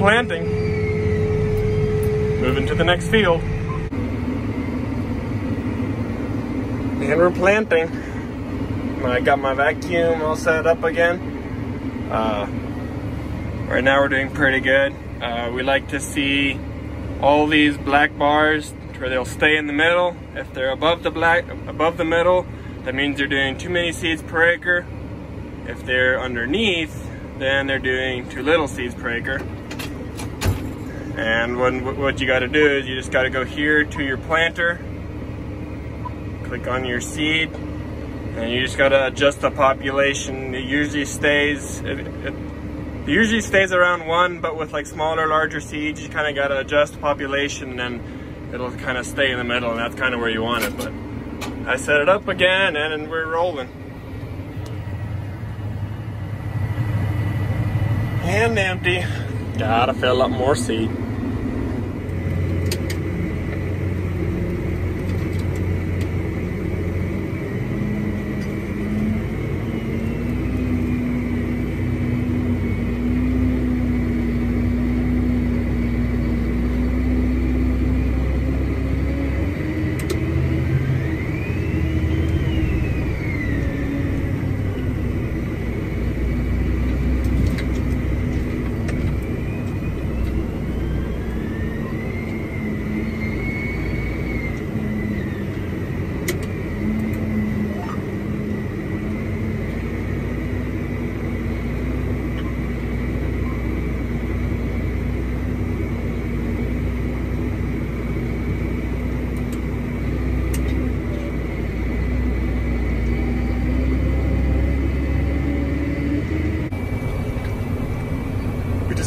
planting. Moving to the next field. And we're planting. I got my vacuum all set up again. Right now we're doing pretty good. We like to see all these black bars where they'll stay in the middle. If they're above the middle, that means they're doing too many seeds per acre. If they're underneath, then they're doing too little seeds per acre. And what you got to do is you just got to go here to your planter, click on your seed, and you just got to adjust the population. It usually stays around 1, but with like smaller, larger seeds, you kind of got to adjust the population, and then it'll kind of stay in the middle, and that's kind of where you want it. But I set it up again, and we're rolling. And empty. Gotta fill up more seed.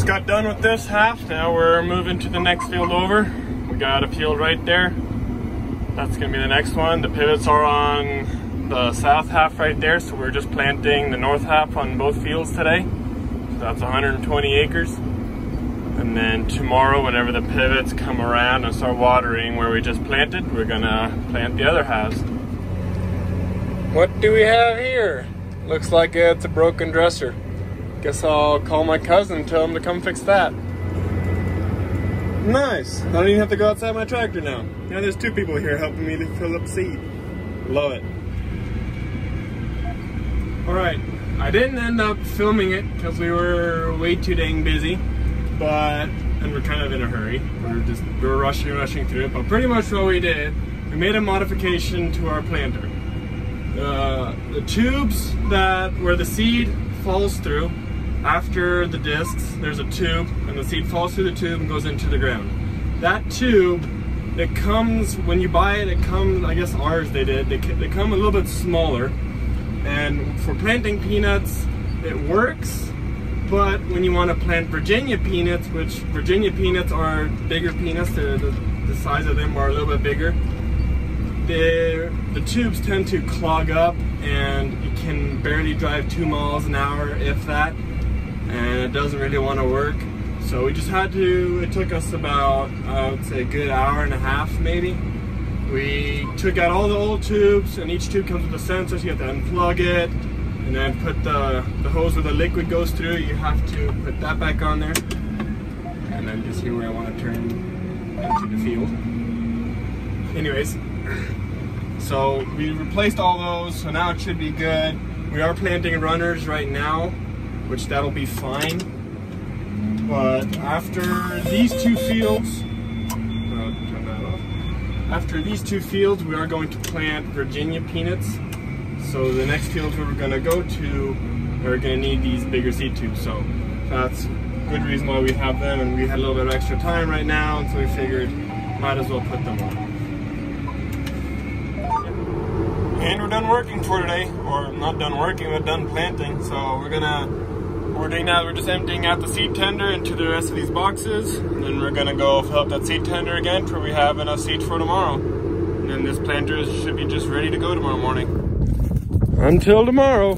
Got done with this half. Now we're moving to the next field over. We got a field right there. That's gonna be the next one. The pivots are on the south half right there, so we're just planting the north half on both fields today. So that's 120 acres. And then tomorrow, whenever the pivots come around and start watering where we just planted, we're gonna plant the other halves. What do we have here? Looks like it's a broken dresser. Guess I'll call my cousin and tell him to come fix that. Nice. I don't even have to go outside my tractor now. Now there's 2 people here helping me to fill up seed. Love it. Alright, I didn't end up filming it because we were way too dang busy, and we're kind of in a hurry. We were rushing through it, but pretty much what we did, we made a modification to our planter. The tubes where the seed falls through, after the discs, there's a tube, and the seed falls through the tube and goes into the ground. That tube, it comes, when you buy it, it comes, I guess ours they did, they come a little bit smaller. And for planting peanuts, it works, but when you want to plant Virginia peanuts, which Virginia peanuts are bigger peanuts, the size of them are a little bit bigger, the tubes tend to clog up, and you can barely drive 2 miles an hour, if that, and it doesn't really want to work. So we just had to, it took us about, I would say a good hour and a half maybe. We took out all the old tubes, and each tube comes with a sensor, so you have to unplug it, and then put the hose where the liquid goes through, you have to put that back on there. And then just here where I want to turn into the field. Anyways, so we replaced all those, so now it should be good. We are planting runners right now, which that'll be fine. But after these 2 fields, we are going to plant Virginia peanuts. So the next fields where we're gonna go to, are gonna need these bigger seed tubes. So that's a good reason why we have them, and we had a little bit of extra time right now, and so we figured might as well put them on. And we're done working for today, or not done working, but done planting. So we're doing that, we're just emptying out the seed tender into the rest of these boxes, and then we're gonna go fill up that seed tender again till we have enough seeds for tomorrow. And then this planter should be just ready to go tomorrow morning. Until tomorrow.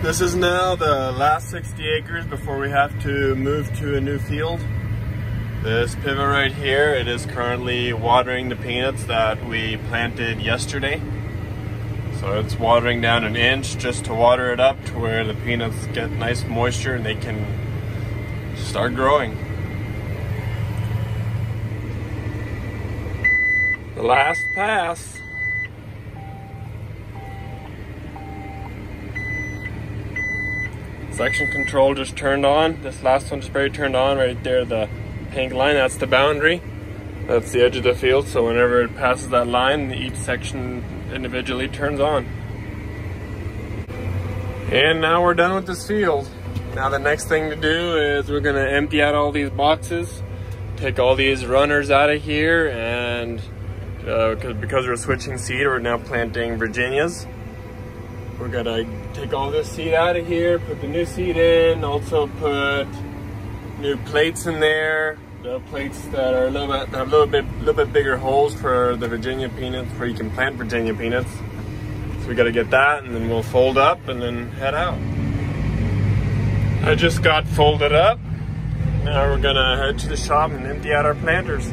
This is now the last 60 acres before we have to move to a new field. This pivot right here, it is currently watering the peanuts that we planted yesterday. So it's watering down an inch just to water it up to where the peanuts get nice moisture and they can start growing. The last pass. Section control just turned on. This last one just barely turned on right there, the pink line, that's the boundary. That's the edge of the field, so whenever it passes that line, each section individually turns on. And now we're done with this field. Now the next thing to do is we're gonna empty out all these boxes, take all these runners out of here, and because we're switching seed, we're now planting Virginias. We're gonna take all this seed out of here, put the new seed in, also put new plates in there. The plates that are have a little bit bigger holes for the Virginia peanuts, where you can plant Virginia peanuts. So we got to get that, and then we'll fold up and then head out. I just got folded up. Now we're gonna head to the shop and empty out our planters.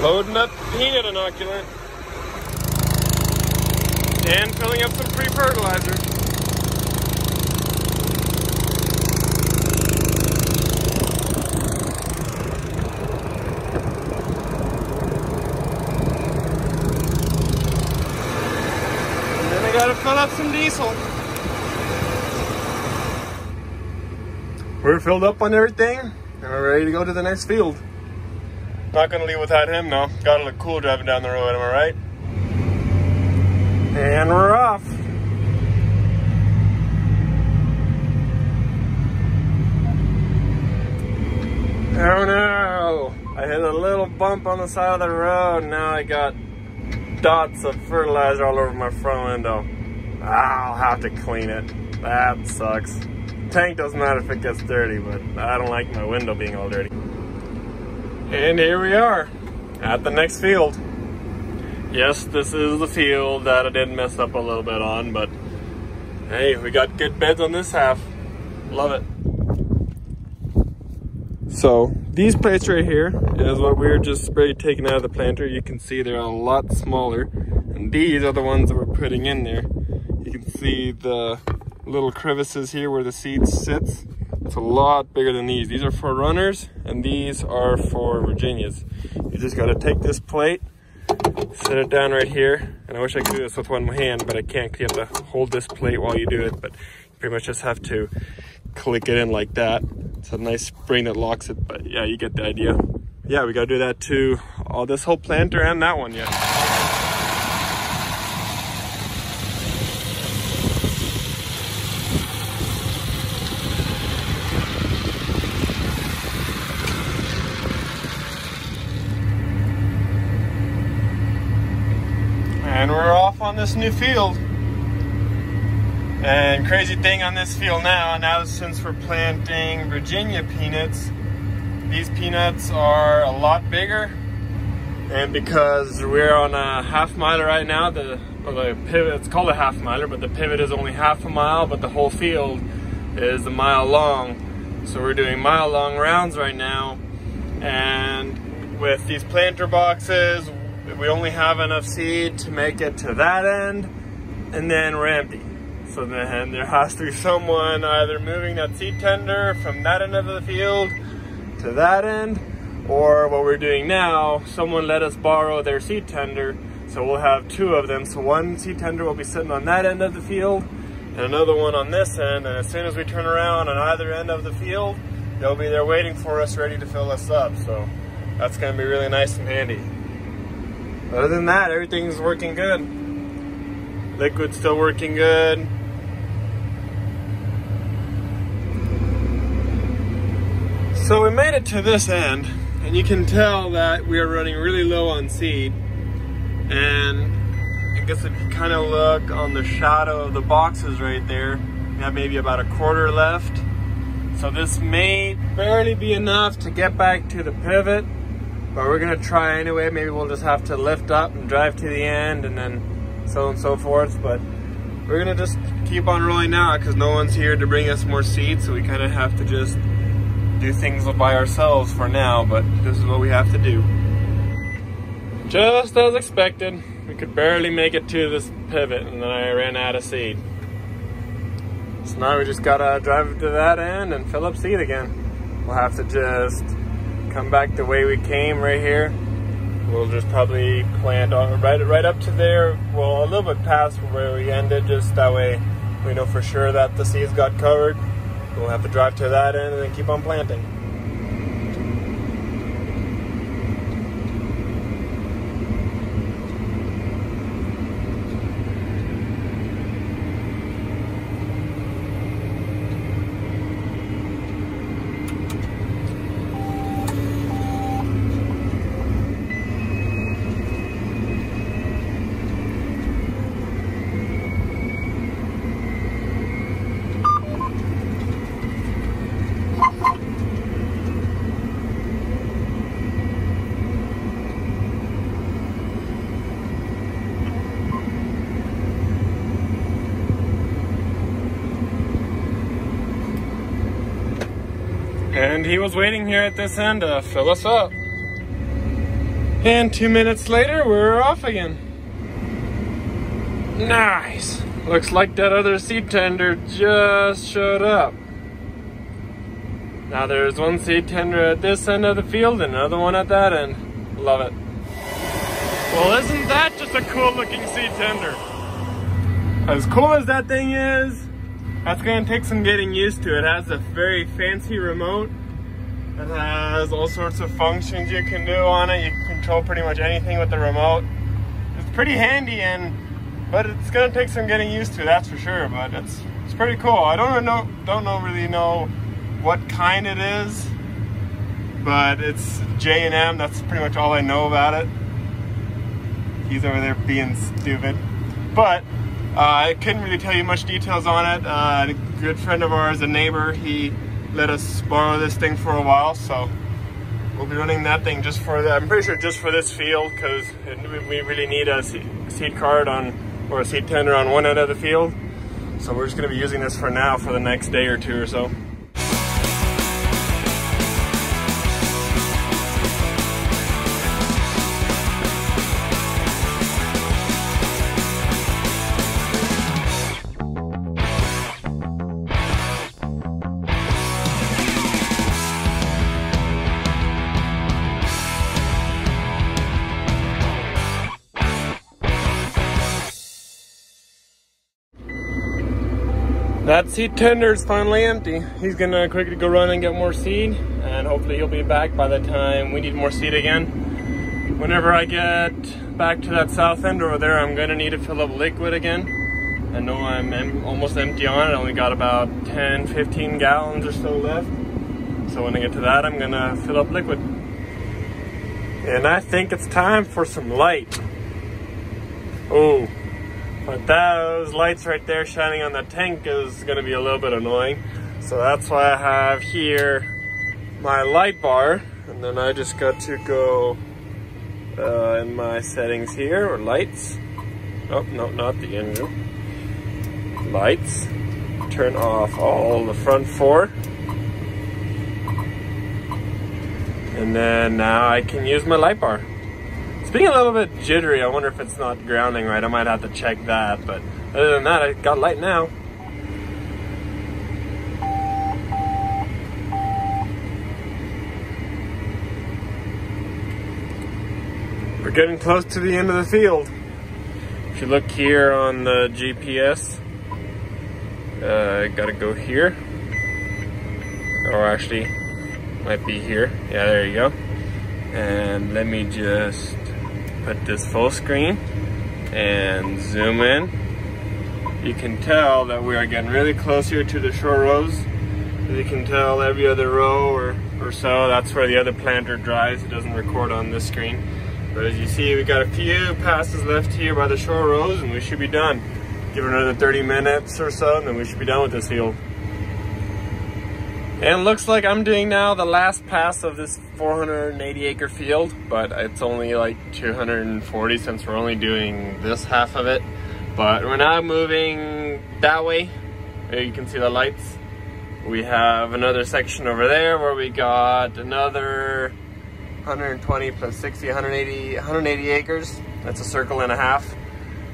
Loading up the peanut inoculant. And filling up some free fertilizer. And then I gotta fill up some diesel. We're filled up on everything, and we're ready to go to the next field. Not gonna leave without him, no. Gotta look cool driving down the road, am I right? And we're off. Oh no! I hit a little bump on the side of the road. Now I got dots of fertilizer all over my front window. I'll have to clean it. That sucks. Tank doesn't matter if it gets dirty, but I don't like my window being all dirty. And here we are at the next field. Yes, this is the field that I did mess up a little bit on, but hey, we got good beds on this half. Love it. So these plates right here is what we were just spray taking out of the planter. You can see they're a lot smaller, and these are the ones that we're putting in there. You can see the little crevices here where the seed sits. It's a lot bigger than these. These are for runners, and these are for Virginias. You just got to take this plate, set it down right here, and I wish I could do this with one hand, but I can't, because you have to hold this plate while you do it, but you pretty much just have to click it in like that. It's a nice spring that locks it, but yeah, you get the idea. Yeah, we got to do that to this whole planter and that one yet. And we're off on this new field. And crazy thing on this field now since we're planting Virginia peanuts, these peanuts are a lot bigger. And because we're on a half miler right now, the pivot, it's called a half miler, but the pivot is only half a mile, but the whole field is a mile long. So we're doing mile long rounds right now. And with these planter boxes, we only have enough seed to make it to that end, and then we're empty. So then there has to be someone either moving that seed tender from that end of the field to that end, or what we're doing now, someone let us borrow their seed tender, so we'll have two of them. So one seed tender will be sitting on that end of the field, and another one on this end, and as soon as we turn around on either end of the field, they'll be there waiting for us, ready to fill us up. So that's gonna be really nice and handy. Other than that, everything's working good. Liquid's still working good. So we made it to this end, and you can tell that we are running really low on seed. And I guess if you kind of look on the shadow of the boxes right there, we have maybe about a quarter left. So this may barely be enough to get back to the pivot, but we're gonna try anyway. Maybe we'll just have to lift up and drive to the end, and then so on and so forth. But we're we're gonna just keep on rolling now because no one's here to bring us more seeds, so we kind of have to just do things by ourselves for now, but this is what we have to do. Just as expected, we could barely make it to this pivot and then I ran out of seed. So now we just gotta drive to that end and fill up seed again. We'll have to just come back the way we came right here. We'll just probably plant right up to there, well, a little bit past where we ended, just that way we know for sure that the seeds got covered. We'll have to drive to that end and then keep on planting. And he was waiting here at this end to fill us up. And 2 minutes later, we're off again. Nice. Looks like that other seed tender just showed up. Now there's one seed tender at this end of the field and another one at that end. Love it. Well, isn't that just a cool looking seed tender? As cool as that thing is, that's gonna take some getting used to. It has a very fancy remote. It has all sorts of functions you can do on it. You can control pretty much anything with the remote. It's pretty handy, but it's gonna take some getting used to, that's for sure. But it's pretty cool. I don't really know what kind it is, but it's J&M. That's pretty much all I know about it. He's over there being stupid, but I couldn't really tell you much details on it. A good friend of ours, a neighbor, he let us borrow this thing for a while, so we'll be running that thing just for I'm pretty sure just for this field, because we really need a seed card or a seed tender on one end of the field. So we're just going to be using this for now for the next day or two or so. That seed tender is finally empty. He's gonna quickly go run and get more seed, and hopefully he'll be back by the time we need more seed again. Whenever I get back to that south end over there, I'm gonna need to fill up liquid again. I know I'm almost empty on it. I only got about 10-15 gallons or so left. So when I get to that, I'm gonna fill up liquid. And I think it's time for some light. Oh. But those lights right there shining on the tank is going to be a little bit annoying. So that's why I have here my light bar. And then I just got to go in my settings here, or lights. Oh, no, not the engine. Lights. Turn off all the front four. And then now I can use my light bar. Being a little bit jittery, I wonder if it's not grounding right. I might have to check that, but other than that, I got light now. We're getting close to the end of the field. If you look here on the GPS, I gotta go here. Or actually, might be here. Yeah, there you go. And let me just put this full screen and zoom in. You can tell that we are getting really close here to the short rows. As you can tell, every other row or so, that's where the other planter drives. It doesn't record on this screen. But as you see, we got a few passes left here by the short rows and we should be done. Give it another 30 minutes or so and then we should be done with this field. And looks like I'm doing now the last pass of this 480 acre field, but it's only like 240 since we're only doing this half of it. But we're now moving that way. There you can see the lights. We have another section over there where we got another 120 plus 60, 180 acres. That's a circle and a half.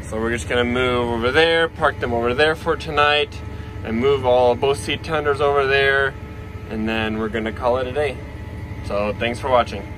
So we're just gonna move over there, park them over there for tonight, and move both seat tenders over there, and then we're gonna call it a day. So thanks for watching.